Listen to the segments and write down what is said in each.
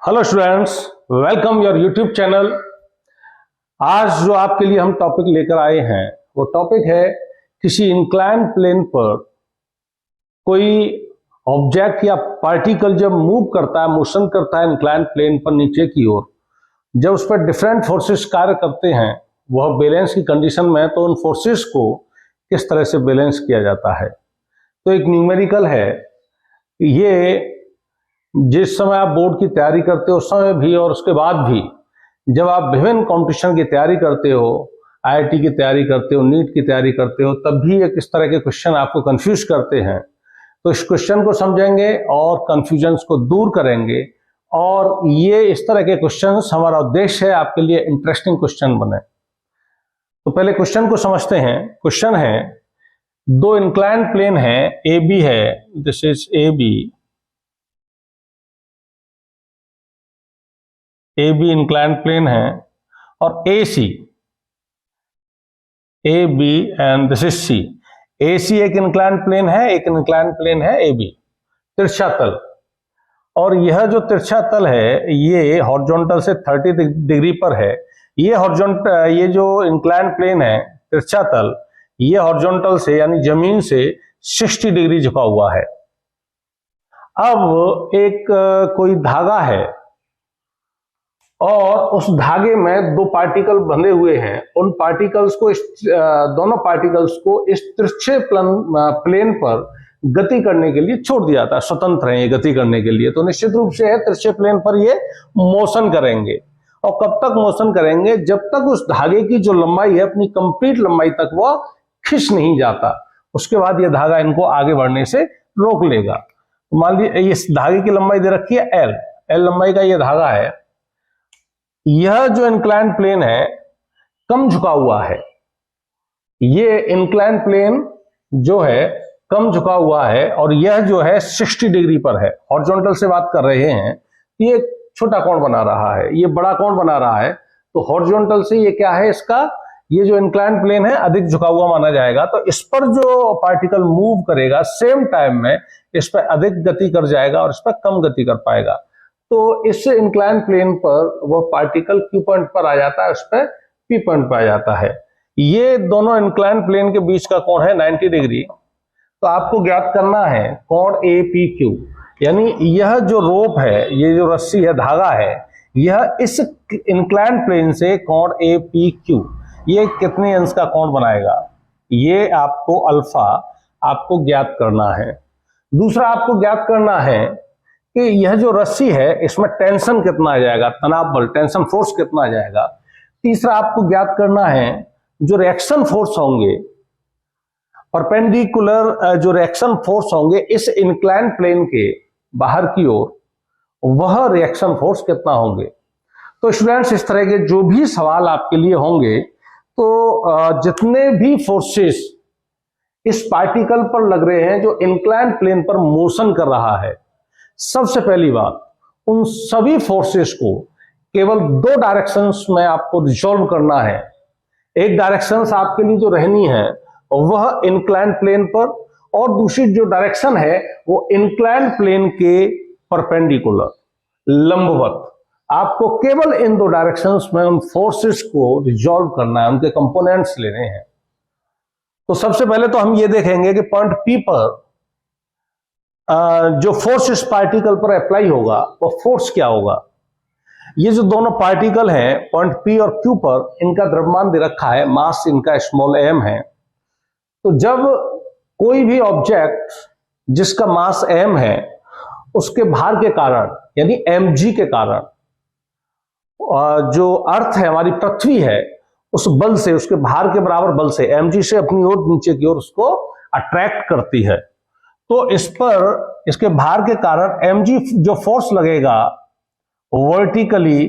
Hello students, welcome your YouTube channel. आज जो आपके लिए हम टॉपिक लेकर आए हैं वो टॉपिक है किसी इंक्लाइन प्लेन पर कोई ऑब्जेक्ट या पार्टिकल जब मूव करता है, मोशन करता है इंक्लाइन प्लेन पर नीचे की ओर, जब उस पर डिफरेंट फोर्सेस कार्य करते हैं, वह बैलेंस की कंडीशन में है, तो उन फोर्सेस को किस तरह से बैलेंस किया जाता है। तो एक न्यूमेरिकल है ये। जिस समय आप बोर्ड की तैयारी करते हो उस समय भी और उसके बाद भी जब आप विभिन्न कॉम्पिटिशन की तैयारी करते हो, आईआईटी की तैयारी करते हो, नीट की तैयारी करते हो, तब भी एक इस तरह के क्वेश्चन आपको कंफ्यूज करते हैं। तो इस क्वेश्चन को समझेंगे और कंफ्यूजन्स को दूर करेंगे, और ये इस तरह के क्वेश्चन हमारा उद्देश्य है आपके लिए इंटरेस्टिंग क्वेश्चन बने। तो पहले क्वेश्चन को समझते हैं। क्वेश्चन है, दो इंक्लाइन प्लेन है, ए बी है, this is A B incline plane है, और A B and this is C. A C एक इंक्लाइन प्लेन है, एक इंक्लाइन प्लेन है ए बी, तिरछा तल। और यह जो तिरछा तल है ये हॉरिजॉन्टल से 30 डिग्री पर है। ये जो इंक्लाइन प्लेन है तिरछा तल, ये हॉरिजॉन्टल से यानी जमीन से 60 डिग्री झुका हुआ है। अब एक कोई धागा है और उस धागे में दो पार्टिकल बंधे हुए हैं। उन पार्टिकल्स को दोनों पार्टिकल्स को इस तिरछे प्लेन पर गति करने के लिए छोड़ दिया था, स्वतंत्र है ये गति करने के लिए। तो निश्चित रूप से है तिरछे प्लेन पर ये मोशन करेंगे। और कब तक मोशन करेंगे? जब तक उस धागे की जो लंबाई है अपनी कंप्लीट लंबाई तक वह खिंच नहीं जाता, उसके बाद यह धागा इनको आगे बढ़ने से रोक लेगा। मान लीजिए इस धागे की लंबाई दे रखी है एल लंबाई का यह धागा है। यह जो इंक्लाइन प्लेन है कम झुका हुआ है। ये इंक्लाइन प्लेन जो है कम झुका हुआ है, और यह जो है 60 डिग्री पर है। हॉरिजॉन्टल से बात कर रहे हैं, ये छोटा कोण बना रहा है, ये बड़ा कोण बना रहा है। तो हॉरिजॉन्टल से ये क्या है, इसका ये जो इंक्लाइन प्लेन है अधिक झुका हुआ माना जाएगा। तो इस पर जो पार्टिकल मूव करेगा सेम टाइम में इस पर अधिक गति कर जाएगा और इस पर कम गति कर पाएगा। तो इस इंक्लाइन प्लेन पर वह पार्टिकल क्यू पॉइंट पर आ जाता है, उस पर पी पॉइंट पर आ जाता है। ये दोनों इंक्लाइन प्लेन के बीच का कोण है 90 डिग्री। तो आपको ज्ञात करना है कोण ए पी क्यू, यानी यह जो रोप है, ये जो रस्सी है, धागा है, यह इस इंक्लाइन प्लेन से कोण ए पी क्यू ये कितने अंश का कोण बनाएगा, ये आपको अल्फा आपको ज्ञात करना है। दूसरा आपको ज्ञात करना है कि यह जो रस्सी है इसमें टेंशन कितना आ जाएगा, तनाव बल, टेंशन फोर्स कितना आ जाएगा। तीसरा आपको ज्ञात करना है जो रिएक्शन फोर्स होंगे, परपेंडिकुलर जो रिएक्शन फोर्स होंगे इस इंक्लाइन प्लेन के बाहर की ओर, वह रिएक्शन फोर्स कितना होंगे। तो स्टूडेंट्स, इस तरह के जो भी सवाल आपके लिए होंगे, तो जितने भी फोर्सेस इस पार्टिकल पर लग रहे हैं जो इंक्लाइन प्लेन पर मोशन कर रहा है, सबसे पहली बात उन सभी फोर्सेस को केवल दो डायरेक्शंस में आपको रिजॉल्व करना है। एक डायरेक्शंस आपके लिए जो रहनी है वह इंक्लाइन प्लेन पर, और दूसरी जो डायरेक्शन है वो इंक्लाइन प्लेन के परपेंडिकुलर, लंबवत। आपको केवल इन दो डायरेक्शंस में उन फोर्सेस को रिजॉल्व करना है, उनके कंपोनेंट्स लेने हैं। तो सबसे पहले तो हम ये देखेंगे कि पॉइंट पी पर जो फोर्स इस पार्टिकल पर अप्लाई होगा वो फोर्स क्या होगा। ये जो दोनों पार्टिकल हैं पॉइंट पी और क्यू पर, इनका द्रव्यमान दे रखा है, मास इनका स्मॉल एम है। तो जब कोई भी ऑब्जेक्ट जिसका मास एम है उसके भार के कारण यानी mg के कारण जो अर्थ है, हमारी पृथ्वी है, उस बल से, उसके भार के बराबर बल से mg से अपनी ओर नीचे की ओर उसको अट्रैक्ट करती है। तो इस पर इसके भार के कारण mg जो फोर्स लगेगा वर्टिकली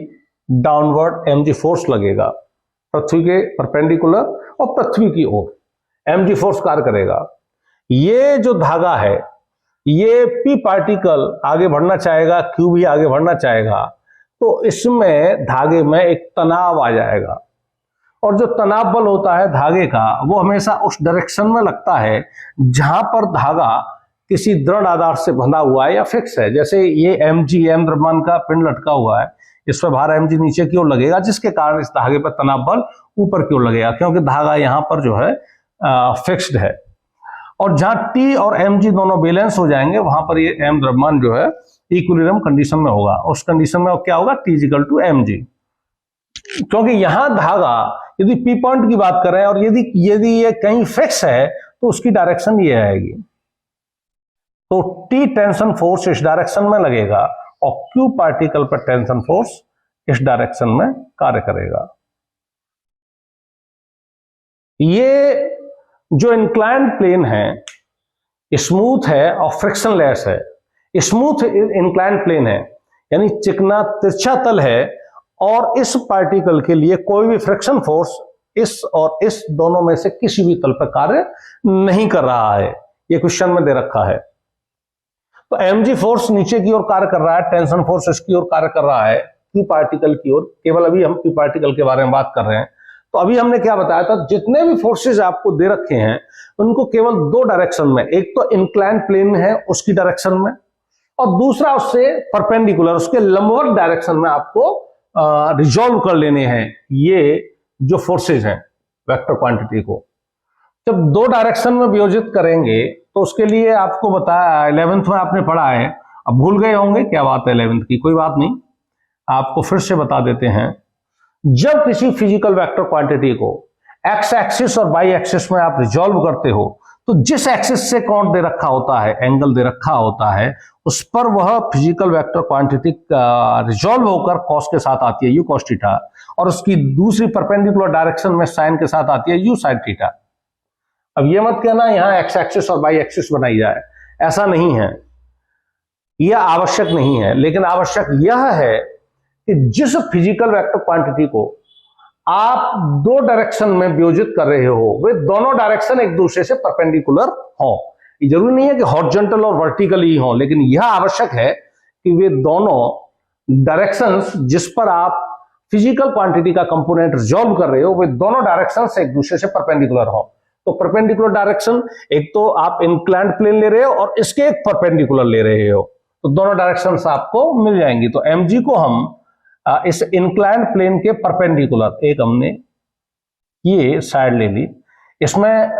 डाउनवर्ड mg फोर्स लगेगा, पृथ्वी के परपेंडिकुलर और पृथ्वी की ओर mg फोर्स कार्य करेगा। ये जो धागा है, ये p पार्टिकल आगे बढ़ना चाहेगा, q भी आगे बढ़ना चाहेगा, तो इसमें धागे में एक तनाव आ जाएगा। और जो तनाव बल होता है धागे का, वो हमेशा उस डायरेक्शन में लगता है जहां पर धागा किसी दृढ़ आधार से बंधा हुआ है या फिक्स है। जैसे ये एम द्रव्यमान का पिंड लटका हुआ है, इस पर भार mg नीचे की ओर लगेगा, जिसके कारण इस धागे पर तनाव बल ऊपर की ओर लगेगा, क्योंकि धागा यहां पर जो है फिक्स्ड है। और जहां T और mg दोनों बैलेंस हो जाएंगे, वहां पर ये m द्रव्यमान जो है इक्विलिब्रियम कंडीशन में होगा। उस कंडीशन में क्या होगा, T = mg। क्योंकि यहां धागा यदि P पॉइंट की बात करें और यदि ये कहीं फिक्स है तो उसकी डायरेक्शन ये आएगी। तो T टेंशन फोर्स इस डायरेक्शन में लगेगा और Q पार्टिकल पर टेंशन फोर्स इस डायरेक्शन में कार्य करेगा। ये जो इंक्लाइंड प्लेन है स्मूथ है और फ्रिक्शनलेस है। स्मूथ इंक्लाइंड प्लेन है, यानी चिकना तिरछा तल है, और इस पार्टिकल के लिए कोई भी फ्रिक्शन फोर्स इस और इस दोनों में से किसी भी तल पर कार्य नहीं कर रहा है। ये क्वेश्चन में दे रखा है। तो mg फोर्स नीचे की ओर कार्य कर रहा है, टेंशन फोर्स इसकी ओर कार्य कर रहा है Q पार्टिकल की ओर। केवल अभी हम Q पार्टिकल के बारे में बात कर रहे हैं। तो अभी हमने क्या बताया था, जितने भी फोर्सेस आपको दे रखे हैं उनको केवल दो डायरेक्शन में, एक तो इंक्लाइंड प्लेन है उसकी डायरेक्शन में, और दूसरा उससे परपेंडिकुलर उसके लंबवत डायरेक्शन में आपको रिजॉल्व कर लेने हैं ये जो फोर्सेस हैं वेक्टर क्वांटिटी को। जब दो डायरेक्शन में वियोजित करेंगे तो उसके लिए आपको बताया 11th में आपने पढ़ा है, अब भूल गए होंगे क्या बात है 11th की, कोई बात नहीं, आपको फिर से बता देते हैं। जब किसी फिजिकल वेक्टर क्वांटिटी को एक्स एक्सिस और वाई एक्सिस में आप रिजॉल्व करते हो तो जिस एक्सिस से कोण दे रखा होता है, एंगल दे रखा होता है, उस पर वह फिजिकल वेक्टर क्वांटिटी रिजॉल्व होकर कॉस के साथ आती है यू कॉस थीटा, और उसकी दूसरी परपेंडिकुलर डायरेक्शन में साइन के साथ आती है यू साइन थीटा। अब ये मत कहना यहां एक्स एक्सिस और वाई एक्सिस बनाई जाए, ऐसा नहीं है, यह आवश्यक नहीं है। लेकिन आवश्यक यह है कि जिस फिजिकल वेक्टर क्वांटिटी को आप दो डायरेक्शन में वियोजित कर रहे हो वे दोनों डायरेक्शन एक दूसरे से परपेंडिकुलर हो। ये जरूरी नहीं है कि हॉरिजॉन्टल और वर्टिकल ही हो, लेकिन यह आवश्यक है कि वे दोनों डायरेक्शंस जिस पर आप फिजिकल क्वांटिटी का कंपोनेंट रिजॉल्व कर रहे हो वे दोनों डायरेक्शन एक दूसरे से परपेंडिकुलर हो। तो परपेंडिकुलर डायरेक्शन एक तो आप इंक्लाइंड प्लेन ले रहे हो और इसके एक परपेंडिकुलर ले रहे हो, तो दोनों डायरेक्शंस आपको मिल जाएंगी। तो mg को हम इस इंक्लाइंड प्लेन के परपेंडिकुलर, एक हमने ये साइड ले ली, इसमें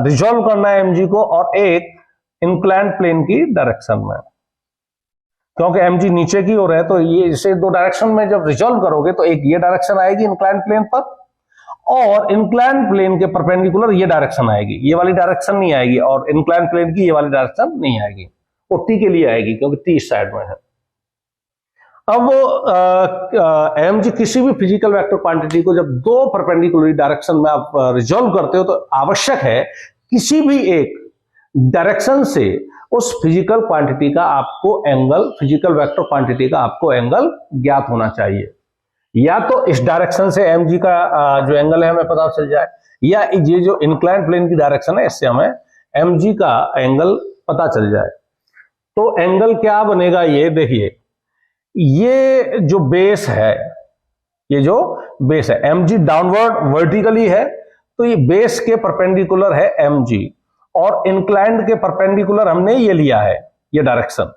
रिजॉल्व करना है mg को, और एक इंक्लाइंड प्लेन की डायरेक्शन में, क्योंकि mg नीचे की ओर है तो ये इसे दो डायरेक्शन में जब रिजॉल्व करोगे तो एक ये डायरेक्शन आएगी इंक्लाइंड प्लेन पर, और इंक्लाइंड प्लेन के परपेंडिकुलर ये डायरेक्शन आएगी, ये वाली डायरेक्शन नहीं आएगी, और इंक्लाइंड प्लेन की ये वाली डायरेक्शन नहीं आएगी, वो t के लिए आएगी क्योंकि t इस साइड में है। अब mg किसी भी फिजिकल वेक्टर क्वांटिटी को जब दो परपेंडिकुलर डायरेक्शन में आप रिजॉल्व करते हो तो आवश्यक है किसी भी एक डायरेक्शन से उस फिजिकल क्वांटिटी का आपको एंगल, फिजिकल वेक्टर क्वांटिटी का आपको एंगल ज्ञात होना चाहिए। या तो इस डायरेक्शन से mg का जो एंगल है हमें पता चल जाए, या ये जो इंक्लाइंड प्लेन की डायरेक्शन है इससे हमें mg का एंगल पता चल जाए। तो एंगल क्या बनेगा, ये देखिए, ये जो बेस है, ये जो बेस है mg डाउनवर्ड वर्टिकली है, तो ये बेस के परपेंडिकुलर है mg, और इंक्लाइंड के परपेंडिकुलर हमने ये लिया है, ये डायरेक्शन।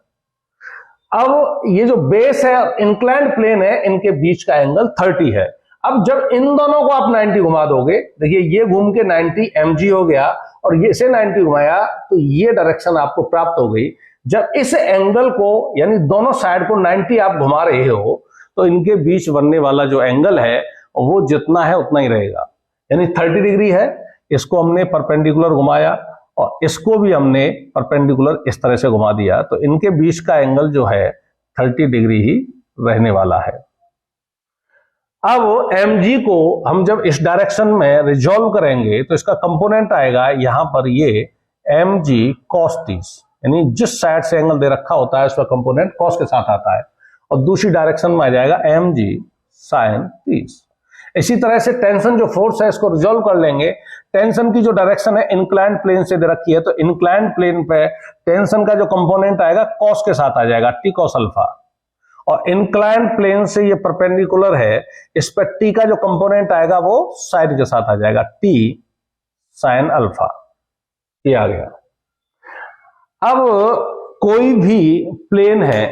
अब ये जो बेस है इंक्लाइंड प्लेन है, इनके बीच का एंगल 30 है। अब जब इन दोनों को आप 90 घुमा दोगे, देखिए ये घूम के 90 mg हो गया और ये से 90 घुमाया तो ये डायरेक्शन आपको प्राप्त हो गई। जब इस एंगल को यानी दोनों साइड को 90 आप घुमा रहे हो तो इनके बीच बनने वाला जो एंगल है वो जितना है उतना ही रहेगा, यानी 30 डिग्री है। इसको हमने परपेंडिकुलर घुमाया और इसको भी हमने परपेंडिकुलर इस तरह से घुमा दिया, तो इनके बीच का एंगल जो है 30 डिग्री ही रहने वाला है। अब mg को हम जब इस डायरेक्शन में रिजॉल्व करेंगे तो इसका कंपोनेंट आएगा यहां पर ये mg cos 30, यानी जिस साइड से एंगल दे रखा होता है उसका कंपोनेंट cos के साथ आता है, और दूसरी डायरेक्शन में आ जाएगा mg sin 30। इसी तरह से टेंशन जो फोर्स है इसको रिजॉल्व कर लेंगे। टेंशन की जो डायरेक्शन है इंक्लाइंड प्लेन से दे रखी है, तो इंक्लाइंड प्लेन पे टेंशन का जो कंपोनेंट आएगा cos के साथ आ जाएगा t cos अल्फा, और इंक्लाइंड प्लेन से ये परपेंडिकुलर है, इस पर t का जो कंपोनेंट आएगा वो साइन के साथ आ जाएगा t sin अल्फा, ये आ गया। अब कोई भी प्लेन है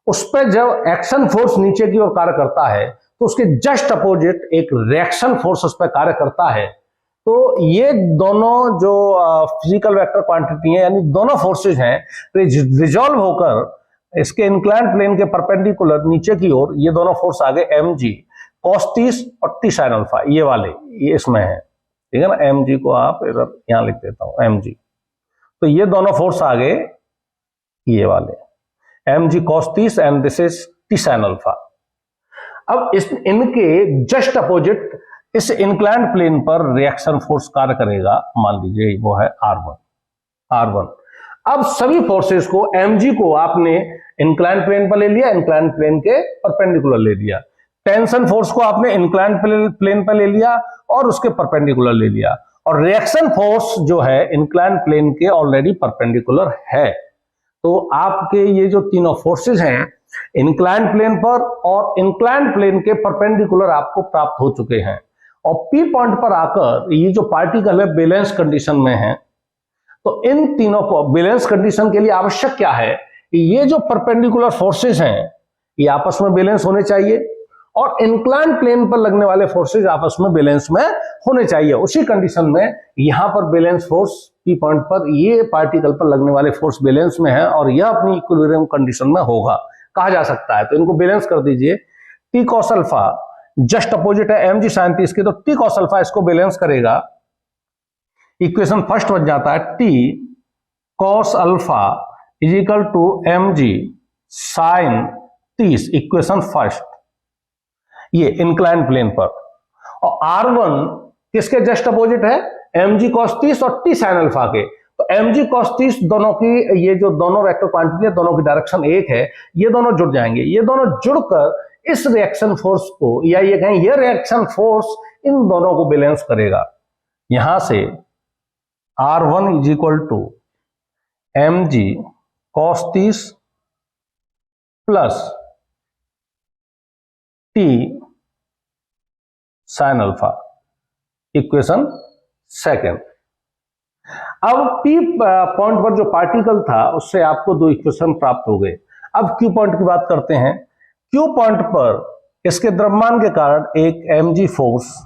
उस पर जब एक्शन फोर्स नीचे की ओर कार्य करता है तो उसके जस्ट अपोजिट एक रिएक्शन फोर्स उस पर कार्य करता है। तो ये दोनों जो फिजिकल वेक्टर क्वांटिटी है यानी दोनों फोर्सेज हैं रिजॉल्व होकर इसके इंक्लाइंड प्लेन के परपेंडिकुलर नीचे की ओर ये दोनों फोर्स आ गए mg cos 30 और t sin अल्फा, ये वाले ये इसमें है, ठीक है ना। mg को आप इधर यहां लिख देता हूं mg, तो ये दोनों फोर्स आ गए ये वाले mg cos 30 and this is t sin alpha. अब इनके जस्ट अपोजिट इस इंक्लाइंड प्लेन पर रिएक्शन फोर्स कार्य करेगा, मान लीजिए वो है R1। अब सभी फोर्सेस को mg को आपने इंक्लाइंड प्लेन पर ले लिया, इंक्लाइंड प्लेन के परपेंडिकुलर ले लिया। टेंशन फोर्स को आपने इंक्लाइंड प्लेन पर ले लिया और उसके परपेंडिकुलर ले लिया, और रिएक्शन फोर्स जो है इंक्लाइंड प्लेन के ऑलरेडी परपेंडिकुलर है। तो आपके ये जो तीनों फोर्सेस हैं इंक्लाइंड प्लेन पर और इंक्लाइंड प्लेन के परपेंडिकुलर आपको प्राप्त हो चुके हैं, और पी पॉइंट पर आकर ये जो पार्टिकल है बैलेंस कंडीशन में है। तो इन तीनों को बैलेंस कंडीशन के लिए आवश्यक क्या है कि ये जो परपेंडिकुलर फोर्सेस हैं ये आपस में बैलेंस होने चाहिए और इंक्लाइंड प्लेन पर लगने वाले फोर्सेस आपस में बैलेंस में होने चाहिए। उसी कंडीशन में यहां पर बैलेंस फोर्स पी पॉइंट पर ये पार्टिकल पर लगने वाले फोर्स बैलेंस में है और यह अपनी इक्विलिब्रियम कंडीशन में होगा, कहा जा सकता है। तो इनको बैलेंस कर दीजिए। T cos alpha just opposite है mg sin 30 के, तो टी कॉस अल्फा इसको बैलेंस करेगा। इक्वेशन फर्स्ट बन जाता है T cos alpha is equal to mg sin 30, equation first, ये इंक्लाइंड प्लेन पर। और R1 किसके जस्ट अपोजिट है mg cos 30 और t sin अल्फा के। तो mg cos 30 दोनों की ये जो दोनों वेक्टर क्वांटिटी है दोनों की डायरेक्शन एक है, ये दोनों जुड़ जाएंगे। ये दोनों जुड़कर इस रिएक्शन फोर्स को या ये कहें ये रिएक्शन फोर्स इन दोनों को बैलेंस करेगा। यहां से R1 is equal to mg cos 30 plus t sin alpha, equation second. अब P पॉइंट पर जो पार्टिकल था उससे आपको दो इक्वेशन प्राप्त हो गए। अब Q पॉइंट की बात करते हैं। Q पॉइंट पर इसके द्रव्यमान के कारण एक mg फोर्स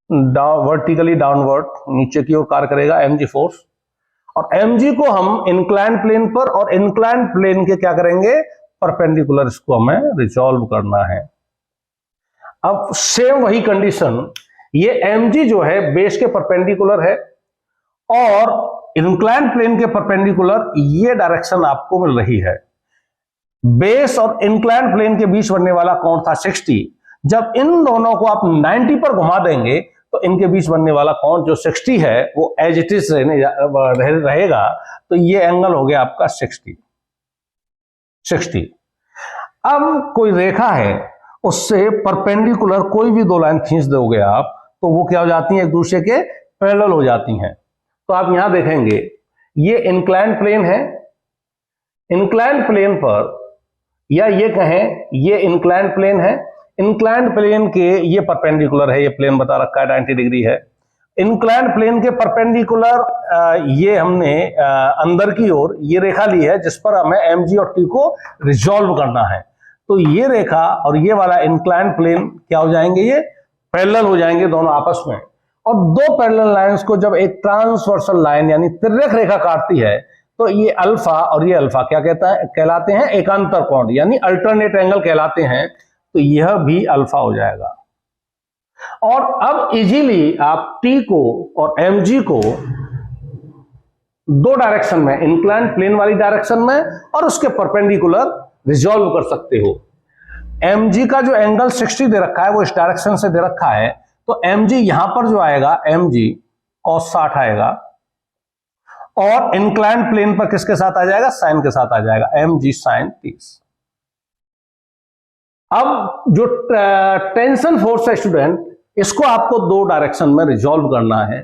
वर्टिकली डाउनवर्ड नीचे की ओर कार्य करेगा, mg फोर्स। और mg को हम इंक्लाइंड प्लेन पर और इंक्लाइंड प्लेन के क्या करेंगे परपेंडिकुलर, इसको हमें रिजॉल्व करना है। अब सेम वही कंडीशन, ये mg जो है बेस के परपेंडिकुलर है और इंक्लाइंड प्लेन के परपेंडिकुलर ये डायरेक्शन आपको मिल रही है। बेस और इंक्लाइंड प्लेन के बीच बनने वाला कोण था 60। जब इन दोनों को आप 90 पर घुमा देंगे तो इनके बीच बनने वाला कोण जो 60 है वो एज इट इज रहेगा। तो ये एंगल हो गया आपका 60। अब कोई रेखा है उससे परपेंडिकुलर कोई भी दो लाइन खींच दोगे आप तो वो क्या हो जाती हैं, एक दूसरे के पैरेलल हो जाती हैं। तो आप यहां देखेंगे ये इंक्लाइंड प्लेन है, इंक्लाइंड प्लेन पर या ये कहें ये इंक्लाइंड प्लेन है, इंक्लाइंड प्लेन के ये परपेंडिकुलर है, ये प्लेन बता रखा है 90 डिग्री है। इंक्लाइंड प्लेन के परपेंडिकुलर ये हमने अंदर की ओर ये रेखा ली है जिस पर हमें mg और t को रिजॉल्व करना है। तो ये रेखा और ये वाला इंक्लाइंड प्लेन क्या हो जाएंगे, ये पैरेलल हो जाएंगे दोनों आपस में। और दो पैरेलल लाइंस को जब एक ट्रांसवर्सल लाइन यानी तिर्यक रेखा काटती है तो ये अल्फा और ये अल्फा क्या कहलाते हैं, एकांतर कोण यानी अल्टरनेट एंगल कहलाते हैं। तो यह भी अल्फा हो जाएगा। और अब इजीली आप t को और mg को दो डायरेक्शन में, इंक्लाइंड प्लेन वाली डायरेक्शन में और उसके परपेंडिकुलर रिजॉल्व कर सकते हो। mg का जो एंगल 60 दे रखा है वो इस डायरेक्शन से दे रखा है, तो mg यहां पर जो आएगा mg cos 60 आएगा और इंक्लाइंड प्लेन पर किसके साथ आ जाएगा, साइन के साथ आ जाएगा, mg sin 30। अब जो टेंशन फोर्स है स्टूडेंट, इसको आपको दो डायरेक्शन में रिजॉल्व करना है।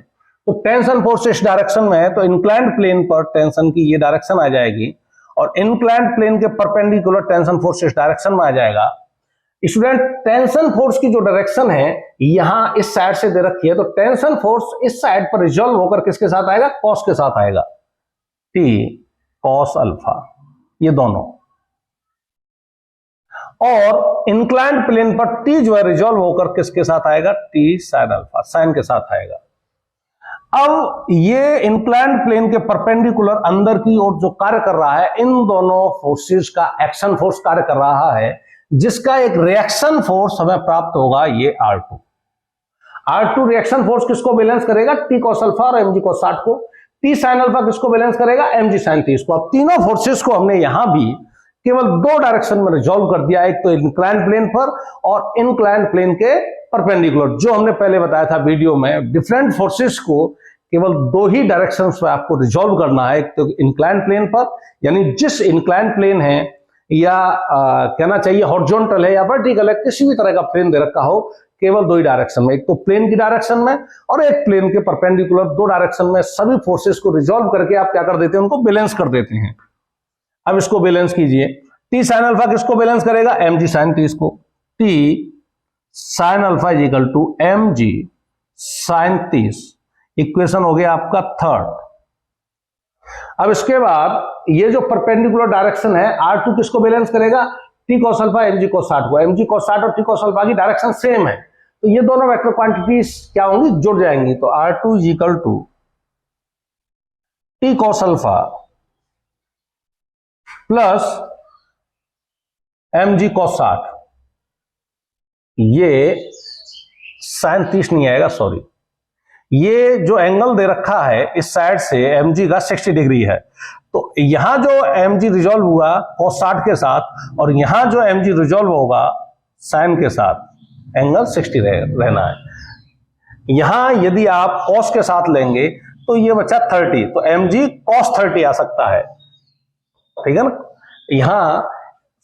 तो टेंशन फोर्स इस डायरेक्शन में है तो इंक्लाइंड प्लेन पर टेंशन की ये डायरेक्शन आ जाएगी और इंक्लाइंड प्लेन के परपेंडिकुलर टेंशन फोर्स इस डायरेक्शन में आ जाएगा। स्टूडेंट टेंशन फोर्स की जो डायरेक्शन है यहां इस साइड से दे रखी है, तो टेंशन फोर्स इस साइड पर रिजॉल्व होकर किसके साथ आएगा, कॉस के साथ आएगा। टी कॉस अल्फा, ये दोनों। और इंक्लाइंड प्लेन पर टी जो है रिजॉल्व होकर किसके साथ आएगा, टी साइन अल्फा, साइन के साथ आएगा। अब ये इंक्लाइंड प्लेन के परपेंडिकुलर अंदर की ओर जो कार्य कर रहा है, इन दोनों फोर्सेस का एक्शन फोर्स कार्य कर रहा है, जिसका एक रिएक्शन फोर्स हमें प्राप्त होगा, ये R2। R2 रिएक्शन फोर्स किसको बैलेंस करेगा, टी कॉस अल्फा और mg cos 60 को। टी साइन अल्फा किसको बैलेंस करेगा, mg sin 30 को। अब तीनों फोर्सेस को हमने यहां भी केवल दो डायरेक्शन में रिजॉल्व कर दिया, एक तो इंक्लाइंड प्लेन पर और इंक्लाइंड प्लेन के परपेंडिकुलर। जो हमने पहले बताया था वीडियो में, डिफरेंट फोर्सेस को केवल दो ही डायरेक्शंस में आपको रिजॉल्व करना है, एक तो इंक्लाइंड प्लेन पर, यानी जिस इंक्लाइंड प्लेन है या कहना चाहिए हॉरिजॉन्टल है या वर्टिकल है, किसी भी तरह का प्लेन दे रखा हो, केवल दो ही डायरेक्शन में, एक तो प्लेन की डायरेक्शन में और एक प्लेन के परपेंडिकुलर, दो डायरेक्शन में सभी फोर्सेस को रिजॉल्व करके आप क्या कर देते हैं, उनको बैलेंस कर देते हैं। अब इसको बैलेंस कीजिए, टी साइन अल्फा किसको बैलेंस करेगा, mg sin 30 को। T sine alpha is equal to mg sin 30, equation हो गया आपका थर्ड। अब इसके बाद ये जो परपेंडिकुलर डायरेक्शन है, R2 किसको बैलेंस करेगा, T cos alpha mg cos 60 को। mg cos 60 और टी कॉस अल्फा की डायरेक्शन सेम है, तो ये दोनों वेक्टर क्वांटिटीज क्या होंगी, जुड़ जाएंगी। तो R2 is equal to T cos alpha plus mg cos 60, ये sin 30 नहीं आएगा, सॉरी, ये जो एंगल दे रखा है इस साइड से mg का 60 डिग्री है, तो यहां जो mg रिजॉल्व हुआ cos 60 के साथ और यहां जो mg रिजॉल्व होगा sin के साथ, एंगल 60 रहना है। यहां यदि आप cos के साथ लेंगे तो ये बचा 30, तो mg cos 30 आ सकता है, ठीक है ना। यहां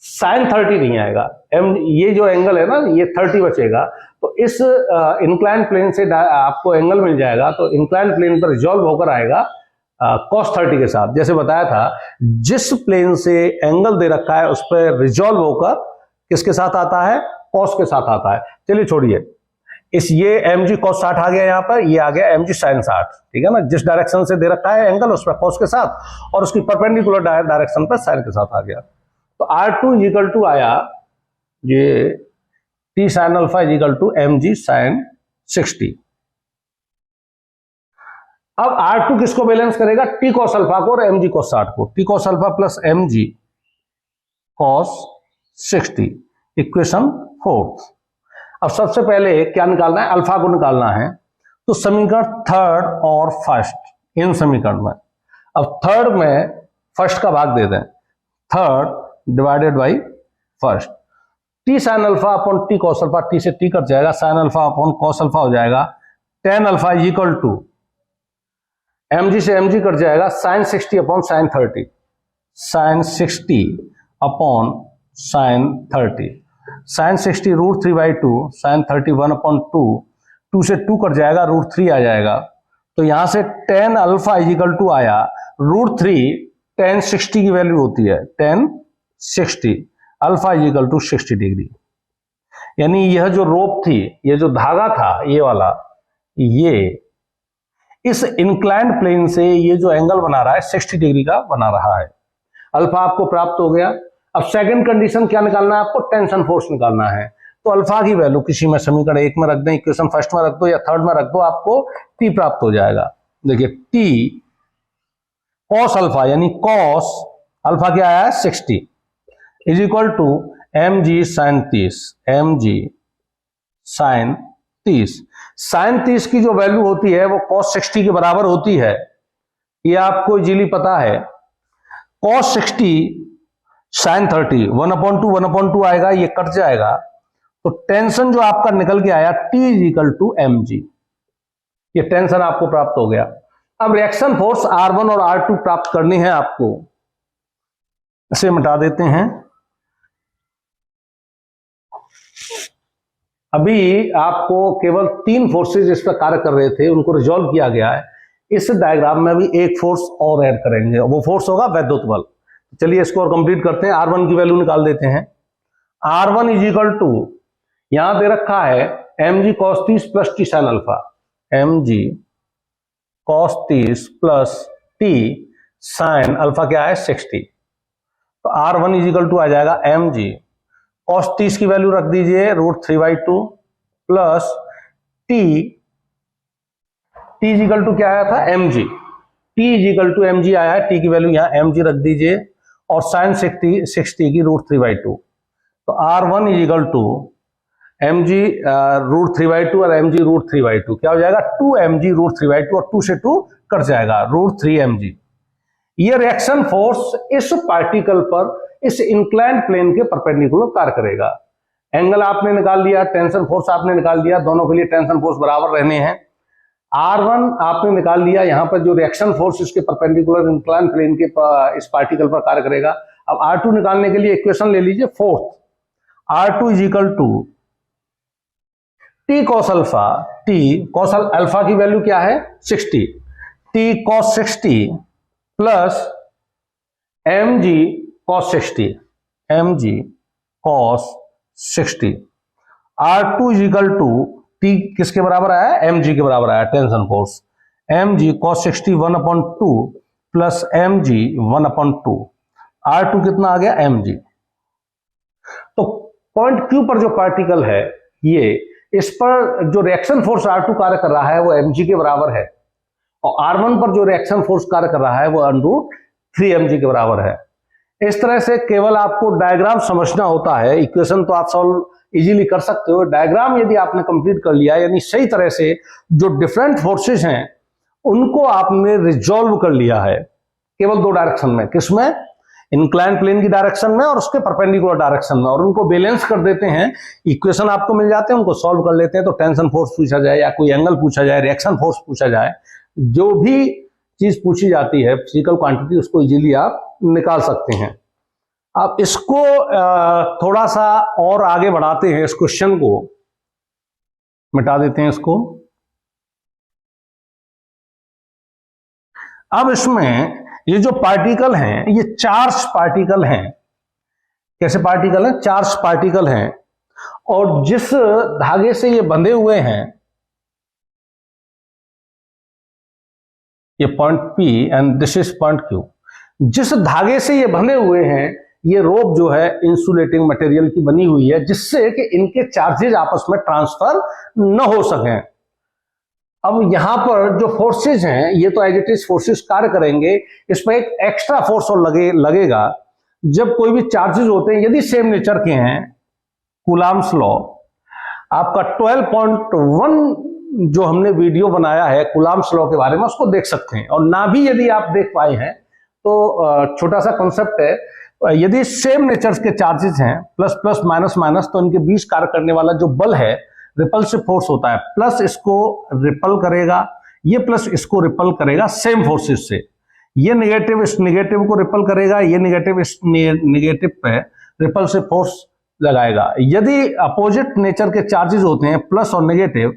sin 30 नहीं आएगा, ये जो एंगल है ना, ये 30 बचेगा, तो इस इंक्लाइंड प्लेन से आपको एंगल मिल जाएगा, तो इंक्लाइंड प्लेन पर रिजॉल्व होकर आएगा cos 30 के साथ। जैसे बताया था, जिस प्लेन से एंगल दे रखा है उस पर रिजॉल्व होकर किसके साथ आता है, cos के साथ आता है। चलिए छोड़िए, ये mg cos 60 आ गया, यहाँ पर ये आ गया mg sin 60, ठीक है ना। जिस डायरेक्शन से दे रखा है एंगल उस पर cos के साथ और उसकी परपेंडिकुलर डायरेक्शन पर sin के साथ आ गया। तो R2 इज इक्वल टू आया ये T sine alpha is equal to mg sin 60। अब R2 किसको बैलेंस करेगा, टी कॉस अल्फा को और mg cos 60 को। T cos alpha plus mg cos 60, equation fourth. अब सबसे पहले क्या निकालना है, अल्फा को निकालना है, तो समीकरण थर्ड और फर्स्ट, इन समीकरण में अब थर्ड में फर्स्ट का भाग दे दें, third divided by first. T sine alpha upon T cos alpha, T से टी कट जाएगा, sine alpha upon cos alpha हो जाएगा, tan alpha is equal to mg से mg कट जाएगा, sine 60 upon sine 30, sine 60 upon sine 30, sine 60 √3/2, sine 31 upon 2, 2 से 2 cut जाएगा, √3 आ जाएगा। तो यहां से tan alpha is equal to आया √3, टेन 60 की वैल्यू होती है, tan 60, alpha is equal to 60 degree. यानी यह जो रोप थी, ये जो धागा था ये वाला, ये इस इंक्लाइंड प्लेन से ये जो एंगल बना रहा है 60 डिग्री का बना रहा है। अल्फा आपको प्राप्त हो गया। अब सेकंड कंडीशन क्या निकालना है आपको, टेंशन फोर्स निकालना है। तो अल्फा की वैल्यू किसी में समीकरण एक में रख दें, इक्वेशन फर्स्ट में रख दो या थर्ड में रख दो, आपको टी प्राप्त हो जाएगा। देखिए टी कॉस अल्फा, यानी कॉस अल्फा क्या आया है 60, is equal to mg sin 30, mg sin 30। sin 30 की जो वैल्यू होती है वो cos 60 के बराबर होती है, ये आपको इजीली पता है। cos 60 sin 30, 1/2 1/2 आएगा, ये कट जाएगा, तो टेंशन जो आपका निकल के आया T is equal to mg, ये टेंशन आपको प्राप्त हो गया। अब रिएक्शन फोर्स R1 और R2 प्राप्त करनी है आपको, इसे मिटा देते हैं। अभी आपको केवल तीन फोर्सेस इस पर कार्य कर रहे थे, उनको रिजॉल्व किया गया है। इस डायग्राम में भी एक फोर्स और ऐड करेंगे, वो फोर्स होगा वैद्युत बल। चलिए इसको और कंप्लीट करते हैं। R1 की वैल्यू निकाल देते हैं। R1 इज इक्वल टू, यहां दे रखा है mg cos 30 plus T sine alpha, mg cos 30 plus T sine alpha क्या है 60, तो R1 इज इक्वल टू आ जाएगा mg cos 30 की वैल्यू रख दीजिए √3/2 plus t is equal to क्या आया था mg, t is equal to mg आया है, t की वैल्यू यहां mg रख दीजिए और साइन 60 की √3/2, तो R1 is equal to mg √3/2 और mg √3/2 क्या हो जाएगा 2mg √3/2 और 2 से 2 कट जाएगा √3mg। ये रिएक्शन फोर्स इस पार्टिकल पर इस इंक्लाइंड प्लेन के परपेंडिकुलर कार्य करेगा। एंगल आपने निकाल लिया, टेंशन फोर्स आपने निकाल लिया, दोनों के लिए टेंशन फोर्स बराबर रहने हैं। R1 आपने निकाल लिया, यहां पर जो रिएक्शन फोर्स इसके परपेंडिकुलर इंक्लाइंड प्लेन के इस पार्टिकल पर कार्य करेगा। अब R2 निकालने के लिए इक्वेशन ले लीजिए fourth, R2 is equal to T cos alpha, T cos alpha की वैल्यू क्या है 60, T cos 60 plus mg cos 60, mg cos 60, R2 is equal to T किसके बराबर आया mg के बराबर आया tension force, mg cos 60 1/2 plus mg 1/2, R2 कितना आ गया mg। तो पॉइंट Q पर जो पार्टिकल है ये, इस पर जो रिएक्शन फोर्स R2 कार्य कर रहा है वो mg के बराबर है और R1 पर जो रिएक्शन फोर्स कार्य कर रहा है वो √3mg के बराबर है। इस तरह से केवल आपको डायग्राम समझना होता है, इक्वेशन तो आप सॉल्व इजीली कर सकते हो। डायग्राम यदि आपने कंप्लीट कर लिया, यानी सही तरह से जो डिफरेंट फोर्सेस हैं उनको आपने रिजॉल्व कर लिया है केवल 2 डायरेक्शन में, किसमें, इंक्लाइंड प्लेन की डायरेक्शन में और उसके परपेंडिकुलर डायरेक्शन में, और उनको बैलेंस कर देते हैं, इक्वेशन आपको मिल जाते हैं, उनको सॉल्व कर लेते हैं। तो टेंशन फोर्स पूछा जाए या कोई एंगल पूछा जाए, रिएक्शन फोर्स पूछा जाए, जो भी चीज पूछी जाती है फिजिकल क्वांटिटी, उसको इजीली आप निकाल सकते हैं। अब इसको थोड़ा सा और आगे बढ़ाते हैं, इस क्वेश्चन को मिटा देते हैं इसको। अब इसमें ये जो पार्टिकल हैं ये चार्ज पार्टिकल हैं। कैसे पार्टिकल हैं? चार्ज पार्टिकल हैं, और जिस धागे से ये बंधे हुए हैं, ये point P and this is point Q, जिस धागे से ये बंधे हुए हैं ये रोप जो है इंसुलेटिंग मटेरियल की बनी हुई है, जिससे कि इनके चार्जेज आपस में ट्रांसफर न हो सकें। अब यहां पर जो फोर्सेज हैं ये तो एज इट इज फोर्सेज कार्य करेंगे, इस पर एक एक्स्ट्रा फोर्स और लगेगा जब कोई भी चार्जेज होते हैं, यदि सेम नेचर के हैं। कूलाम्स लॉ आपका 12.1 जो हमने वीडियो बनाया है कूलाम्स लॉ के बारे में, उसको देख सकते हैं। और ना भी यदि आप देख पाए हैं तो छोटा सा कॉन्सेप्ट है, यदि सेम नेचर के चार्जेस हैं प्लस प्लस माइनस माइनस, तो इनके बीच कार्य करने वाला जो बल है रिपल्सिव फोर्स होता है, प्लस इसको रिपल करेगा, ये प्लस इसको रिपल करेगा सेम फोर्सेस से। ये नेगेटिव इस नेगेटिव को रिपल करेगा, ये नेगेटिव इस नेगेटिव पे रिपल्सिव फोर्स लगाएगा। यदि अपोजिट नेचर के चार्जेस होते हैं प्लस और नेगेटिव,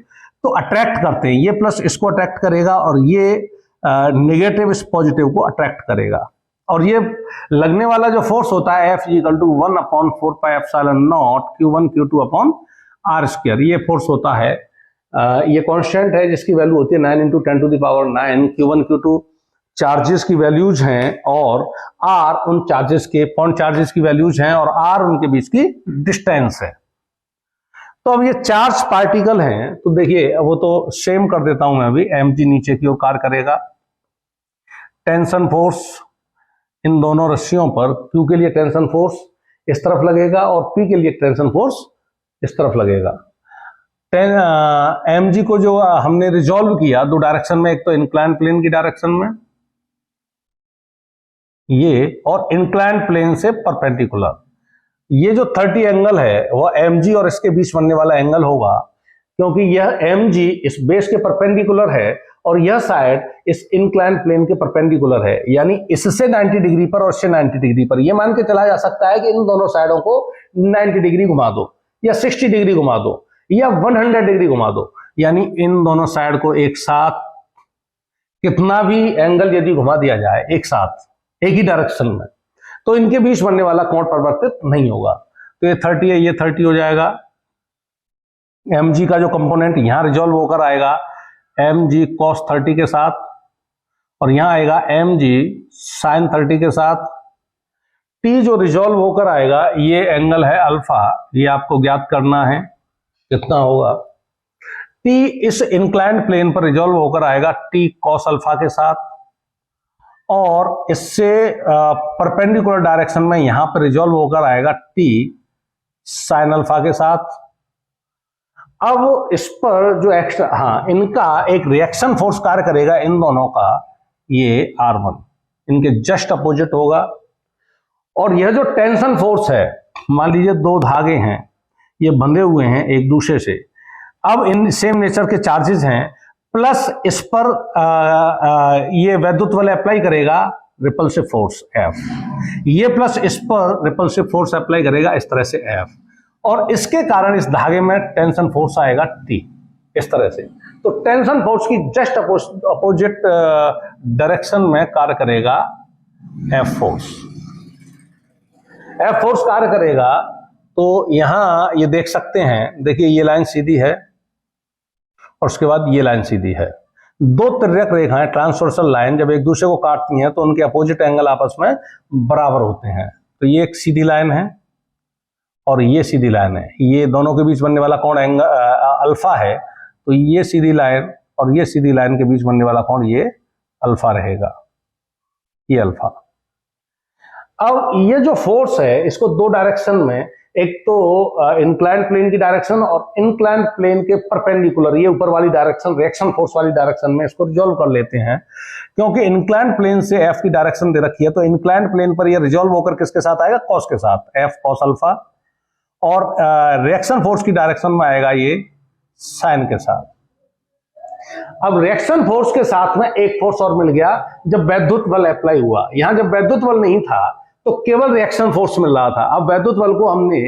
तो अट्रैक्ट करते हैं, ये प्लस इसको अट्रैक्ट करेगा और ये नेगेटिव इस पॉजिटिव को अट्रैक्ट करेगा। और ये लगने वाला जो फोर्स होता है F = 1/4πε0 Q1 Q2 R², ये फोर्स होता है, ये कांस्टेंट है जिसकी वैल्यू होती है 9 × 10⁹ Q1 Q2 चार्जेस की वैल्यूज हैं, और R उन चार्जेस के पॉइंट चार्जेस की वैल्यूज हैं, और R उनके बीच की डिस्टेंस है। तो अब ये चार्ज पार्टिकल हैं, तो देखिए वो तो सेम कर देता हूं मैं अभी, mg नीचे की ओर कार्य करेगा, टेंशन फोर्स इन दोनों रस्सियों पर, Q के लिए टेंशन फोर्स इस तरफ लगेगा और P के लिए टेंशन फोर्स इस तरफ लगेगा। mg को जो हमने रिजॉल्व किया 2 डायरेक्शन में, एक तो इंक्लाइंड प्लेन की डायरेक्शन में ये, और इंक्लाइंड प्लेन से परपेंडिकुलर, ये जो 30 एंगल है वो mg और इसके बीच बनने वाला एंगल होगा, क्योंकि यह mg इस बेस के परपेंडिकुलर है और यह साइड इस इंक्लाइंड प्लेन के परपेंडिकुलर है, यानी इससे 90 डिग्री पर और इससे 90 डिग्री पर। यह मान के चला जा सकता है कि इन दोनों साइडों को 90 डिग्री घुमा दो, या 60 डिग्री घुमा दो, या 100 डिग्री घुमा दो, यानी इन दोनों साइड को एक साथ कितना भी एंगल यदि घुमा दिया जाए एक साथ एक ही डायरेक्शन में, तो इनके बीच बनने वाला कोण परिवर्तित नहीं होगा। तो ये 30 है, ये 30 हो जाएगा। mg का जो कंपोनेंट यहां रिजॉल्व होकर आएगा mg cos 30 के साथ, और यहां आएगा mg sin 30 के साथ। t जो रिजॉल्व होकर आएगा ये एंगल है अल्फा, ये आपको ज्ञात करना है कितना होगा। t इस इंक्लाइंड प्लेन पर रिजॉल्व होकर आएगा t cos अल्फा के साथ, और इससे परपेंडिकुलर डायरेक्शन में यहां पर रिजॉल्व होकर आएगा t sin अल्फा के साथ। अब इस पर जो एक्स्ट्रा इनका एक रिएक्शन फोर्स कार्य करेगा इन दोनों का, ये R1 इनके जस्ट अपोजिट होगा। और यह जो टेंशन फोर्स है, मान लीजिए दो धागे हैं, ये बंधे हुए हैं एक दूसरे से, अब इन सेम नेचर के चार्जेस हैं, प्लस इस पर ये वैद्युत बल अप्लाई करेगा रिपल्सिव फोर्स F, ये प्लस इस पर रिपल्सिव फोर्स अप्लाई करेगा इस तरह से F, और इसके कारण इस धागे में टेंशन फोर्स आएगा T इस तरह से। तो टेंशन फोर्स की जस्ट अपोजिट डायरेक्शन में कार्य करेगा F फोर्स। F फोर्स कार्य करेगा तो यहां ये देख सकते हैं, देखिए ये लाइन सीधी है और उसके बाद ये लाइन सीधी है। दो तिर्यक रेखाएं ट्रांसवर्सल लाइन जब एक दूसरे को काटती हैं तो उनके अपोजिट एंगल आपस में बराबर होते हैं। तो ये एक सीधी लाइन है और ये सीधी लाइन है, ये दोनों के बीच बनने वाला कोण एंगल अल्फा है, तो ये सीधी लाइन और ये सीधी लाइन के बीच बनने वाला कोण ये अल्फा रहेगा, ये अल्फा। अब ये जो फोर्स है इसको दो डायरेक्शन में, एक तो इंक्लाइंड प्लेन की डायरेक्शन और इंक्लाइंड प्लेन के परपेंडिकुलर, ये ऊपर वाली डायरेक्शन रिएक्शन फोर्स वाली डायरेक्शन में इसको रिजॉल्व कर लेते हैं। क्योंकि इंक्लाइंड प्लेन से एफ की डायरेक्शन दे रखी है तो इंक्लाइंड प्लेन पर ये रिजॉल्व होकर किसके साथ आएगा, कॉस के साथ, एफ कॉस अल्फा, और रिएक्शन फोर्स की डायरेक्शन में आएगा ये साइन के साथ। अब रिएक्शन फोर्स के साथ में एक फोर्स और मिल गया जब वैद्युत बल अप्लाई हुआ। यहां जब वैद्युत बल नहीं था तो केवल रिएक्शन फोर्स मिल रहा था। अब वैद्युत बल को हमने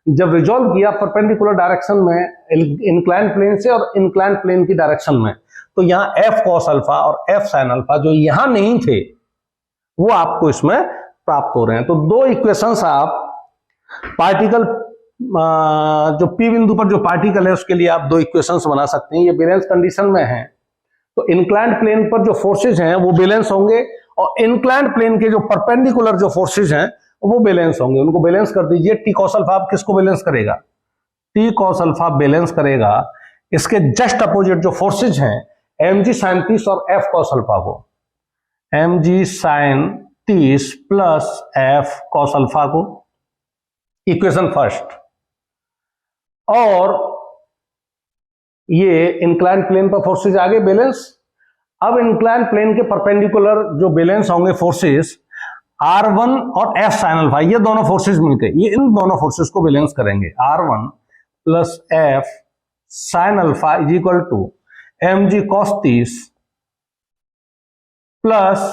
जब रिजॉल्व किया परपेंडिकुलर डायरेक्शन में इंक्लाइंड प्लेन से और इंक्लाइंड प्लेन की डायरेक्शन में, तो यहां एफ कॉस अल्फा और एफ साइन अल्फा जो यहां नहीं थे वो आपको इसमें प्राप्त हो रहे हैं। तो दो इक्वेशंस आप पार्टिकल जो पी बिंदु पर जो पार्टिकल है उसके लिए आप दो इक्वेशंस बना सकते हैं। ये बैलेंस कंडीशन में है तो इंक्लाइंड प्लेन पर जो फोर्सेज हैं वो बैलेंस होंगे और इंक्लाइंड प्लेन के जो परपेंडिकुलर जो फोर्सेज हैं वो बैलेंस होंगे। उनको बैलेंस कर दीजिए। टी कॉस अल्फा किसको बैलेंस करेगा, टी कॉस अल्फा बैलेंस करेगा इसके जस्ट अपोजिट जो फोर्सेज हैं एम जी साइन 30 और एफ कॉस अल्फा को, M G sine 30 plus F cos alpha को, इक्वेशन फर्स्ट। और ये इंक्लाइंड प्लेन पर फोर्सेज आगे बैलेंस। अब इंक्लाइंड प्लेन के परपेंडिकुलर जो बैलेंस होंगे फोर्सेस R1 और F साइन अल्फा, ये दोनों फोर्सेस मिलकर ये इन दोनों फोर्सेस को बैलेंस करेंगे। R1 plus F sine alpha is equal to mg cos 30 plus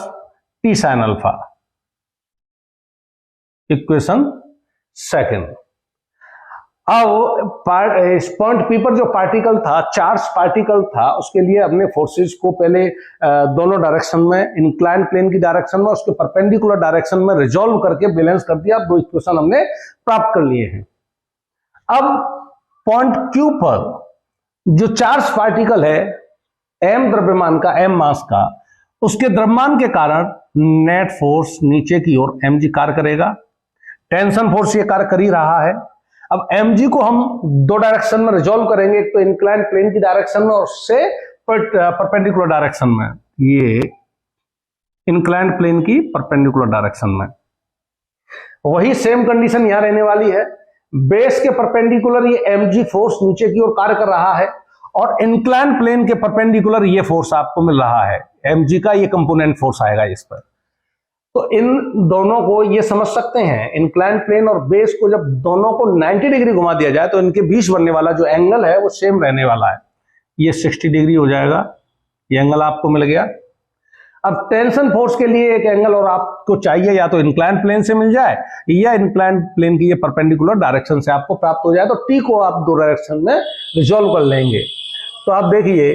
T sine alpha, equation second. अब पॉइंट पी पर जो पार्टिकल था, चार्ज पार्टिकल था, उसके लिए हमने फोर्सेस को पहले दोनों डायरेक्शन में, इंक्लाइंड प्लेन की डायरेक्शन में, उसके परपेंडिकुलर डायरेक्शन में रिजॉल्व करके बैलेंस कर दिया। दो इक्वेशन हमने प्राप्त कर लिए हैं। अब पॉइंट क्यू पर जो चार्ज पार्टिकल है m द्रव्यमान का, m मास का, उसके द्रव्यमान के कारण नेट फोर्स नीचे की ओर mg कार्य करेगा। टेंशन फोर्स ये कार्य कर ही रहा है। अब mg को हम दो डायरेक्शन में रिजॉल्व करेंगे, एक तो इंक्लाइंड प्लेन की डायरेक्शन में और उससे परपेंडिकुलर डायरेक्शन में, ये इंक्लाइंड प्लेन की परपेंडिकुलर डायरेक्शन में। वही सेम कंडीशन यहां रहने वाली है। बेस के परपेंडिकुलर ये mg फोर्स नीचे की ओर कार्य कर रहा है और इंक्लाइंड प्लेन के परपेंडिकुलर ये फोर्स आपको मिल रहा है, mg का ये कंपोनेंट फोर्स आएगा इस पर। तो इन दोनों को ये समझ सकते हैं, इंक्लाइंड प्लेन और बेस को जब दोनों को 90 डिग्री घुमा दिया जाए तो इनके बीच बनने वाला जो एंगल है वो सेम रहने वाला है, ये 60 डिग्री हो जाएगा। ये एंगल आपको मिल गया। अब टेंशन फोर्स के लिए एक एंगल और आपको चाहिए, या तो इंक्लाइंड प्लेन से मिल जाए या इंक्लाइंड प्लेन की ये परपेंडिकुलर डायरेक्शन से आपको प्राप्त हो जाए, तो टी को आप दो डायरेक्शन में रिजॉल्व कर लेंगे। तो आप देखिए,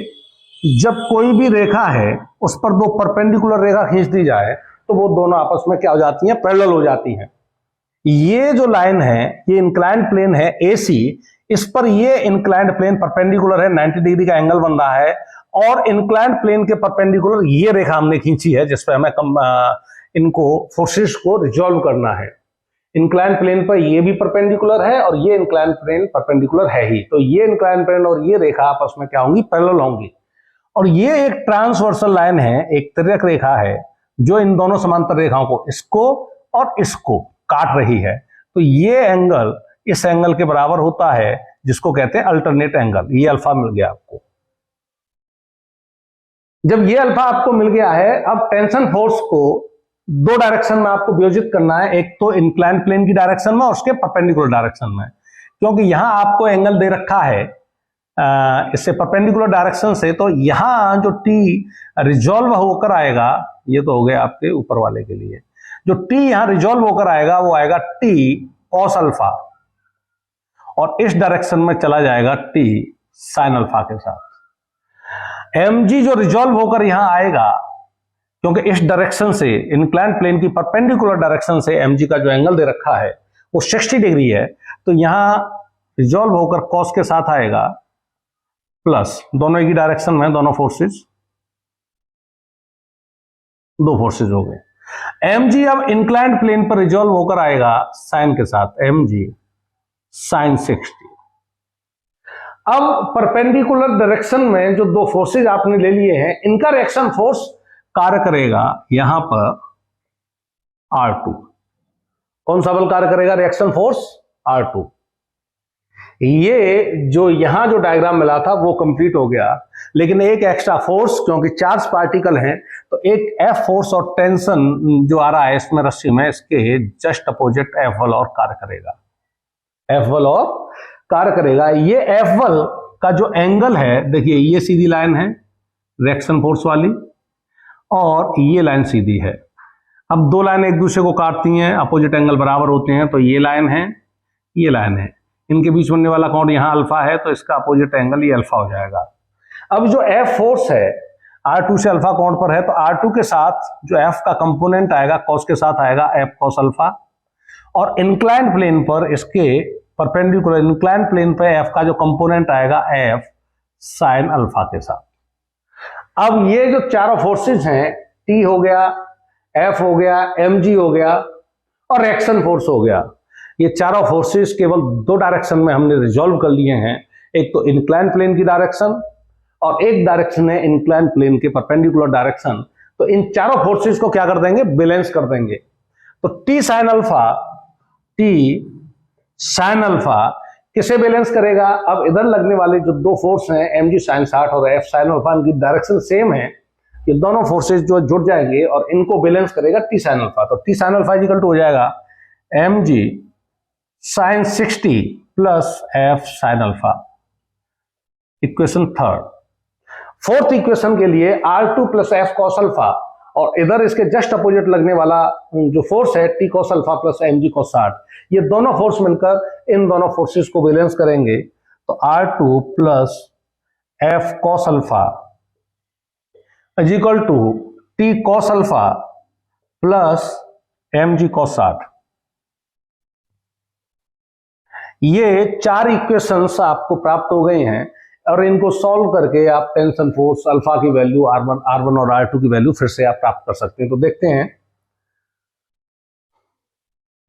जब कोई भी रेखा है उस पर दो परपेंडिकुलर रेखा खींच दी जाए तो वो दोनों आपस में क्या हो जाती हैं, पैरेलल हो जाती हैं। ये जो लाइन है ये इंक्लाइंड प्लेन है AC, इस पर ये इंक्लाइंड प्लेन परपेंडिकुलर है, 90 डिग्री का एंगल बन रहा है और इंक्लाइंड प्लेन के परपेंडिकुलर ये रेखा हमने खींची है जिसपे हमें इनको फोर्सेस को रिजॉल्व करना है। इंक्लाइंड प्लेन पर ये भी परपेंडिकुलर है और ये इंक्लाइंड प्लेन परपेंडिकुलर है ही, तो ये इंक्लाइंड प्लेन और ये रेखा आपस में क्या होंगी, पैरेलल होंगी। और ये एक ट्रांसवर्सल लाइन है, एक तिर्यक रेखा है जो इन दोनों समांतर रेखाओं को, इसको और इसको काट रही है। तो ये एंगल इस एंगल के बराबर होता है जिसको कहते हैं अल्टरनेट एंगल। ये अल्फा मिल गया आपको। जब ये अल्फा आपको मिल गया है, अब टेंशन फोर्स को दो डायरेक्शन में आपको वियोजित करना है, एक तो इंक्लाइंड प्लेन की डायरेक्शन में और उसके परपेंडिकुलर डायरेक्शन में। क्योंकि यहां आपको एंगल दे रखा है इससे परपेंडिकुलर डायरेक्शन से, तो यहां जो टी रिजॉल्व होकर आएगा, ये तो हो गया आपके ऊपर वाले के लिए, जो टी यहां रिजॉल्व होकर आएगा वो आएगा टी कॉस अल्फा, और इस डायरेक्शन में चला जाएगा टी साइन अल्फा के साथ। mg जो रिजॉल्व होकर यहां आएगा, क्योंकि इस डायरेक्शन से, इंक्लाइंड प्लेन की परपेंडिकुलर डायरेक्शन से mg का जो एंगल दे रखा है वो 60 डिग्री है, तो यहां रिजॉल्व होकर कॉस के साथ आएगा प्लस, दोनों एक ही डायरेक्शन में, दोनों फोर्सेस, दो फोर्सेस हो गए। mg अब इंक्लाइंड प्लेन पर रिजॉल्व होकर आएगा साइन के साथ, mg साइन 60। अब परपेंडिकुलर डायरेक्शन में जो दो फोर्सेज आपने ले लिए हैं, इनका रिएक्शन फोर्स कार्य करेगा यहां पर R2। कौन सा बल कार्य करेगा? Reaction force R2। ये जो यहां जो डायग्राम मिला था वो कंप्लीट हो गया, लेकिन एक एक्स्ट्रा फोर्स, क्योंकि चार्ज पार्टिकल हैं, तो एक F फोर्स और टेंशन जो आ रहा है इसमें रस्सी में, इसके जस्ट अपोजिट F बल और कार्य करेगा, F बल और कार्य करेगा। ये F बल का जो एंगल है, देखिए ये सीधी लाइन है रिएक्शन फोर्स वाली, और ये लाइन सीधी है। अब दो लाइन एक दूसरे को काटती हैं, अपोजिट एंगल बराबर होते हैं, तो ये लाइन है, ये लाइन है, इनके बीच बनने वाला कोण यहां अल्फा है, तो इसका अपोजिट एंगल ये अल्फा हो जाएगा। अब जो F फोर्स है R2 से अल्फा कोण पर है, तो R2 के साथ जो F का कंपोनेंट आएगा कॉस के साथ आएगा F कॉस अल्फा, और इंक्लाइंड प्लेन पर, इसके परपेंडिकुलर इंक्लाइंड प्लेन पर F का जो कंपोनेंट आएगा F साइन अल्फा के साथ। अब ये जो चारों फोर्सेस हैं, T हो गया, F हो गया, mg हो गया और रिएक्शन फोर्स हो गया, ये चारों फोर्सेस केवल दो डायरेक्शन में हमने रिजॉल्व कर लिए हैं। एक तो इंक्लाइंड प्लेन की डायरेक्शन और एक डायरेक्शन है इंक्लाइंड प्लेन के परपेंडिकुलर डायरेक्शन। तो इन चारों फोर्सेस को क्या कर देंगे? बैलेंस कर देंगे। तो टी साइन अल्फा किसे बैलेंस करेगा? अब इधर लगने वाले जो दो फोर्स हैं mg साइन 60 और f साइन अल्फा, इनकी डायरेक्शन सेम है, ये दोनों फोर्सेस जो जुड़ जाएंगे और इनको बैलेंस करेगा टी साइन अल्फा। तो T sine alpha equal to हो जाएगा mg sine 60 plus f sine alpha. Equation third. Fourth equation के लिए R2 plus f cos alpha, और इधर इसके जस्ट अपोजिट लगने वाला जो फोर्स है T cos alpha plus mg cos 60, ये दोनों फोर्स मिलकर इन दोनों फोर्सेस को बैलेंस करेंगे। तो R2 plus f cos alpha is equal to T cos alpha plus mg cos 60। ये चार इक्वेशंस आपको प्राप्त हो गए हैं, और इनको सॉल्व करके आप टेंशन फोर्स अल्फा की वैल्यू R1 और R2 की वैल्यू फिर से आप प्राप्त कर सकते हैं। तो देखते हैं,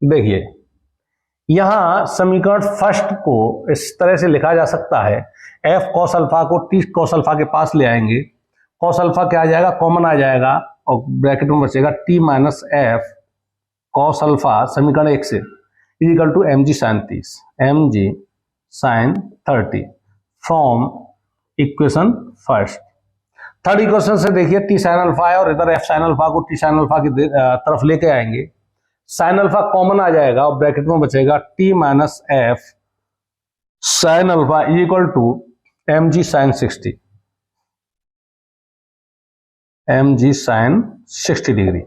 देखिए यहां समीकरण फर्स्ट को इस तरह से लिखा जा सकता है, f कॉस अल्फा को टी कॉस अल्फा के पास ले आएंगे, कॉस अल्फा क्या आ जाएगा? कॉमन आ जाएगा, और ब्रैकेट में बचेगा t minus f cos alpha समीकरण 1 से equal to mg sine 30, mg sine 30 from equation first. Third equation से देखिए टी साइन अल्फा है और इधर f साइन अल्फा को टी साइन अल्फा की तरफ लेके आएंगे, साइन अल्फा कॉमन आ जाएगा और ब्रैकेट में बचेगा t minus f sine alpha equal to mg sine 60, mg sine 60 degree.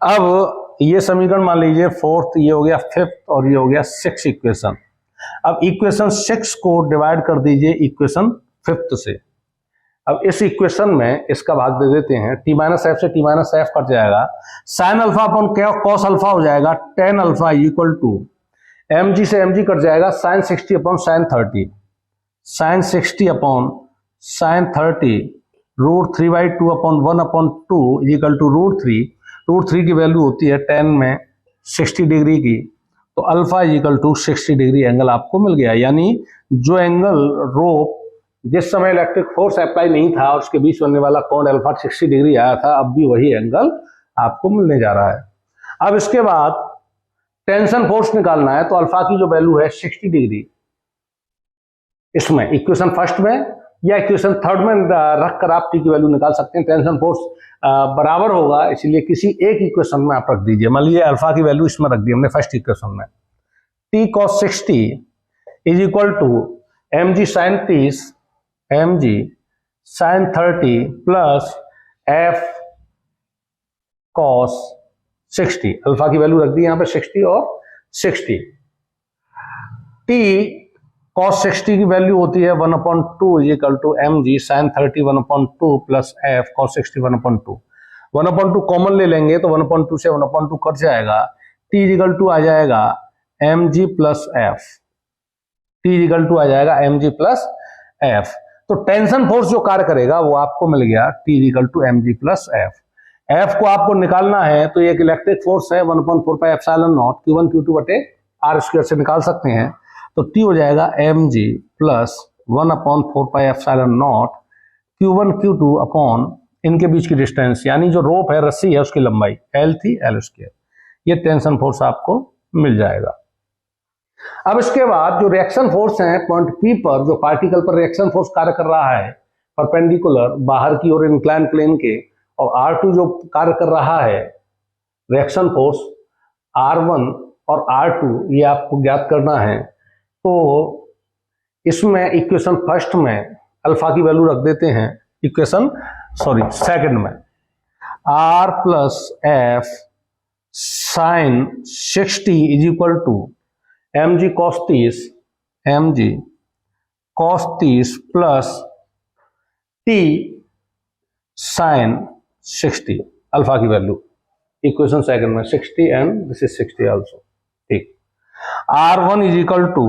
अब ये समीकरण मान लीजिए फोर्थ, ये हो गया फिफ्थ और ये हो गया सिक्स इक्वेशन। अब इक्वेशन 6 को डिवाइड कर दीजिए इक्वेशन फिफ्थ से। अब इस इक्वेशन में इसका भाग दे देते हैं, t माइनस एफ से t माइनस एफ कट जाएगा, sine alpha upon cos alpha हो जाएगा tan alpha equal to mg से mg कट जाएगा, sine 60 upon sine 30, sine 60 upon sine 30 √3/2 अपॉन 1/2 इक्वल टू √3। √3 की वैल्यू होती है tan में 60 डिग्री की, तो alpha equal to 60 degree angle आपको मिल गया। यानी जो एंगल रोप जिस समय इलेक्ट्रिक फोर्स अप्लाई नहीं था और उसके बीच बनने वाला कोण अल्फा 60 डिग्री आया था, अब भी वही एंगल आपको मिलने जा रहा है। अब इसके बाद टेंशन फोर्स निकालना है, तो अल्फा की जो वैल्यू है 60 डिग्री, इसमें इक्वेशन फर्स्ट में या इक्वेशन थर्ड में रखकर आप टी की वैल्यू निकाल सकते हैं। टेंशन फोर्स बराबर होगा, इसलिए किसी एक इक्वेशन में आप रख दीजिए। मान लीजिए अल्फा की वैल्यू इसमें रख दी हमने फर्स्ट इक्वेशन में, T cos 60 is equal to mg sine 30 mg sine 30 plus f cos 60। Alpha की वैल्यू रख दी यहां पे 60 और 60। टी cos 60 की वैल्यू होती है 1/2 equal to mg sin 30 1/2 plus f cos 60 1/2। 1/2 common ले लेंगे तो 1/2 से 1/2 कट जाएगा, t इक्वल टू आ जाएगा mg plus f, t equal to आ जाएगा mg प्लस f। तो टेंशन फोर्स जो कार्य करेगा वो आपको मिल गया t equal to mg plus f। f को आपको निकालना है तो एक इलेक्ट्रिक फोर्स है 1/4πε0 q1 q2 बटे r स्क्वायर से निकाल सकते हैं, तो T हो जाएगा mg plus 1/4πε0 q1 q2 upon इनके बीच की डिस्टेंस, यानी जो रोप है रस्सी है उसकी लंबाई L थी L स्क्वायर। ये टेंशन फोर्स आपको मिल जाएगा। अब इसके बाद जो रिएक्शन फोर्स है पॉइंट P पर, जो पार्टिकल पर रिएक्शन फोर्स कार्य कर रहा है परपेंडिकुलर बाहर की ओर इंक्लाइन प्लेन के, और R2 जो कार्य कर रहा है रिएक्शन फोर्स R1 और R2, ये आपको ज्ञात करना है। तो इसमें इक्वेशन फर्स्ट में अल्फा की वैल्यू रख देते हैं, सेकंड में r plus F sine 60 is equal to mg cos 30 plus t sine 60। Alpha की वैल्यू इक्वेशन सेकंड में 60 एंड दिस इज 60 आल्सो। ठीक, R1 इज इक्वल टू,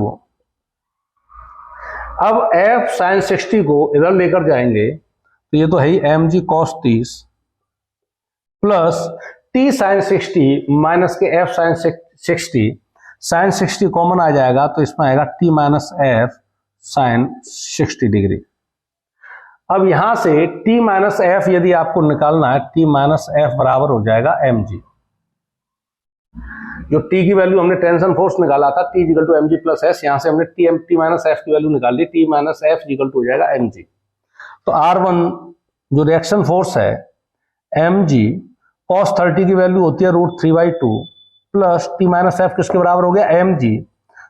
अब f साइन 60 को इधर लेकर जाएंगे तो ये तो है ही mg cos 30 plus t sine 60 minus के f साइन 60, साइन 60 कॉमन आ जाएगा तो इसमें आएगा t minus f sine 60 degree. अब यहां से t माइनस f यदि आपको निकालना है, t माइनस f बराबर हो जाएगा mg। जो t की वैल्यू हमने टेंशन फोर्स निकाला था t equal to mg plus s, यहां से हमने t माइनस f की वैल्यू निकाल ली, t minus f equal to हो जाएगा mg। तो R1 जो रिएक्शन फोर्स है mg cos 30 की वैल्यू होती है √3/2 प्लस t माइनस f किसके बराबर हो गया mg,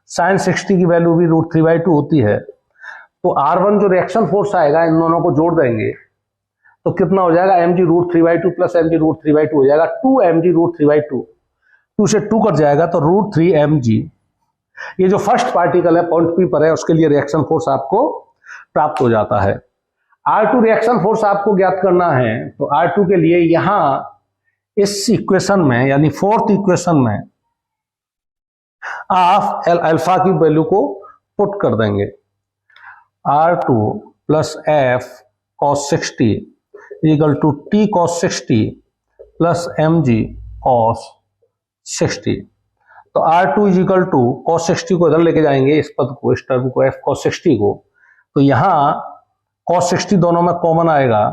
साइन 60 की वैल्यू भी √3/2 होती है। तो R1 जो रिएक्शन फोर्स आएगा इन दोनों को जोड़ देंगे तो कितना हो जाएगा mg √3/2 प्लस mg √3/2 हो जाएगा 2mg √3/2, 2 से 2 कट जाएगा तो √3mg। ये जो फर्स्ट पार्टिकल है पॉइंट P पर है उसके लिए रिएक्शन फोर्स आपको प्राप्त हो जाता है। R2 रिएक्शन फोर्स आपको ज्ञात करना है, तो R2 के लिए यहां इस इक्वेशन में यानी फोर्थ इक्वेशन में आप अल्फा की वैल्यू को पुट कर देंगे, R2 plus f cos 60 equal to t cos 60 plus mg cos 60। तो R2 is equal to cos 60 को इधर लेके जाएंगे, इस पद को, इस टर्म को f cos 60 को, तो यहां cos 60 दोनों में कॉमन आएगा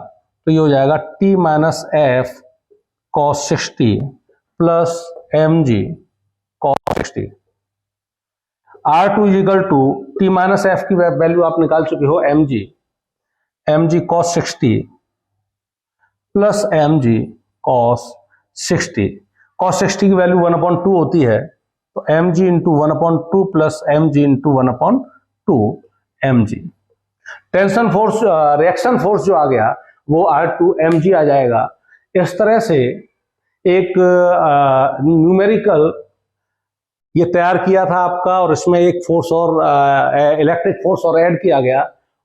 तो ये हो जाएगा t minus f cos 60 plus mg cos 60। R2 is equal to t minus f की वैल्यू आप निकाल चुके हो mg cos 60 plus mg cos 60। cos 60 की वैल्यू 1/2 होती है, तो mg into 1/2 plus mg into 1/2 mg। Tension force reaction force जो आ गया वो R2 mg आ जाएगा। इस तरह से एक न्यूमेरिकल ये तैयार किया था आपका, और इसमें एक फोर्स और इलेक्ट्रिक फोर्स और ऐड किया गया,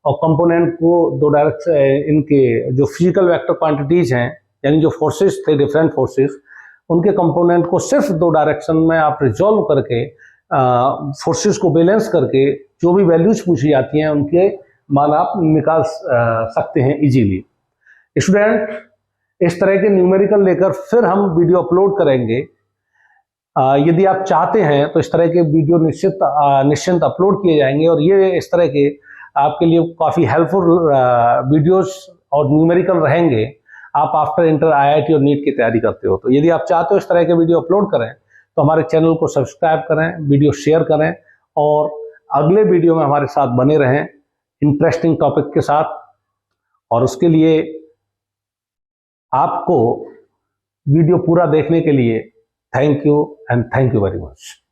और कंपोनेंट को दो डायरेक्शन, इनके जो फिजिकल वेक्टर क्वांटिटीज हैं यानी जो फोर्सेस थे डिफरेंट फोर्सेस, उनके कंपोनेंट को सिर्फ दो डायरेक्शन में आप रिजॉल्व करके फोर्सेस को बैलेंस करके जो भी वैल्यूज पूछी जाती हैं उनके मान आप निकाल सकते हैं इजीली। स्टूडेंट, इस तरह के न्यूमेरिकल लेकर फिर हम वीडियो अपलोड करेंगे। यदि आप चाहते हैं तो इस तरह के वीडियो निश्चिंत अपलोड किए जाएंगे, और ये इस तरह के आपके लिए काफ़ी हेल्पफुल वीडियोस और न्यूमेरिकल रहेंगे। आप आफ्टर इंटर IIT और नीट की तैयारी करते हो तो यदि आप चाहते हो इस तरह के वीडियो अपलोड करें तो हमारे चैनल को सब्सक्राइब करें, वीडियो शेयर करें, और अगले वीडियो में हमारे साथ बने रहें इंटरेस्टिंग टॉपिक के साथ। और उसके लिए आपको वीडियो पूरा देखने के लिए thank you and thank you very much.